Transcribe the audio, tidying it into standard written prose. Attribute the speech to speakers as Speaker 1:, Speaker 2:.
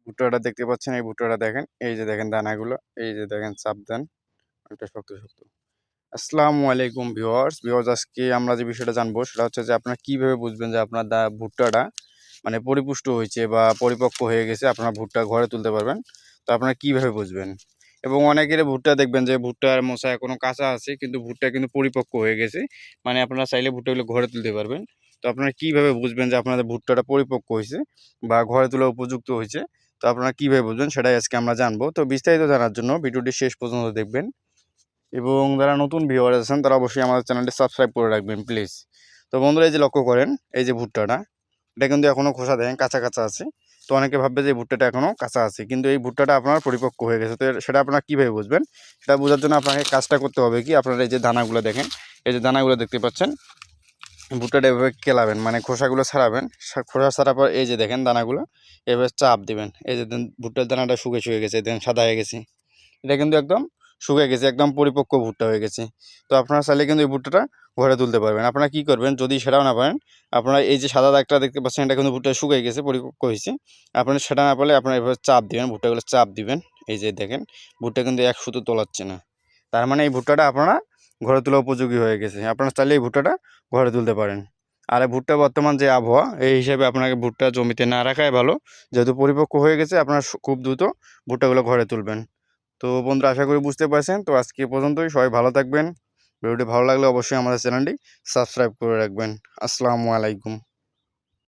Speaker 1: ভুট্টাটা দেখতে পাচ্ছেন, এই ভুট্টাটা দেখেন, এই যে দেখেন দানাগুলো, এই যে দেখেন চাপ দেন, এটা শক্ত শক্ত। আসসালামু আলাইকুম ভিউয়ার্স, আজকে আমরা যে বিষয়টা জানবো সেটা হচ্ছে যে আপনারা কিভাবে বুঝবেন যে আপনার ভুট্টাটা মানে পরিপুষ্ট হয়েছে বা পরিপক্ক হয়ে গেছে, আপনারা ভুট্টা ঘরে তুলতে পারবেন। তো আপনারা কিভাবে বুঝবেন? এবং অনেকের ভুট্টা দেখবেন যে ভুট্টার মোচা এখনো কাঁচা আছে, কিন্তু ভুট্টা কিন্তু পরিপক্ক হয়ে গেছে, মানে আপনারা চাইলে ভুট্টাগুলো ঘরে তুলতে পারবেন। তো আপনারা কিভাবে বুঝবেন যে আপনাদের ভুট্টাটা পরিপক্ক হয়েছে বা ঘরে তোলা উপযুক্ত হয়েছে? তো আপনারা কিভাবে বুঝবেন সেটাই আজকে আমরা জানবো। তো বিস্তারিত জানার জন্য ভিডিওটি শেষ পর্যন্ত দেখবেন, এবং যারা নতুন ভিউয়ার আছেন তারা অবশ্যই আমাদের চ্যানেলটি সাবস্ক্রাইব করে রাখবেন প্লিজ। তো বন্ধুরা, এই যে লক্ষ্য করেন, এই যে ভুট্টাটা, এটা কিন্তু এখনও খোসা দেখেন কাঁচা কাঁচা আছে। তো অনেকে ভাববে যে এই ভুট্টাটা এখনও কাঁচা আছে, কিন্তু এই ভুট্টাটা আপনার পরিপক্ক হয়ে গেছে। তো সেটা আপনারা কীভাবে বুঝবেন? সেটা বোঝার জন্য আপনাকে কাজটা করতে হবে কি, আপনারা এই যে দানাগুলো দেখেন, এই যে দানাগুলো দেখতে পাচ্ছেন, ভুট্টাটা এভাবে কেলাবেন, মানে খোসাগুলো ছাড়াবেন। খোসা ছাড়ার পর এই যে দেখেন দানাগুলো এভাবে চাপ দিবেন। এই যে ভুট্টার দানাটা শুকিয়ে গেছে, দেখেন সাদা হয়ে গেছে, এটা কিন্তু একদম শুকিয়ে গেছে, একদম পরিপক্ক ভুট্টা হয়ে গেছে। তো আপনারা চাইলে কিন্তু এই ভুট্টাটা ঘরে তুলতে পারবেন। আপনারা কী করবেন, যদি সেটাও না পারেন, আপনারা এই যে সাদা দাগটা দেখতে পাচ্ছেন, এটা কিন্তু ভুট্টা শুকিয়ে গেছে, পরিপক্ক হয়েছে। আপনারা সেটা না পারলে আপনারা এভাবে চাপ দিবেন, ভুট্টাগুলো চাপ দিবেন। এই যে দেখেন ভুট্টা কিন্তু এক সুতো তোলাচ্ছে না, তার মানে এই ভুট্টাটা আপনারা ঘরে তোলা উপযোগী হয়ে গেছে। আপনারা চাইলে এই ভুট্টাটা ঘরে তুলতে পারেন। আর এই ভুট্টা বর্তমান যে আবহাওয়া, এই হিসাবে আপনাকে ভুট্টা জমিতে না রাখাই ভালো। যেহেতু পরিপক্ক হয়ে গেছে, আপনারা খুব দ্রুত ভুট্টাগুলো ঘরে তুলবেন। তো বন্ধুরা, আশা করি বুঝতে পারছেন। তো আজকে এ পর্যন্তই, সবাই ভালো থাকবেন। ভিডিওটি ভালো লাগলে অবশ্যই আমাদের চ্যানেলটি সাবস্ক্রাইব করে রাখবেন। আসসালামু আলাইকুম।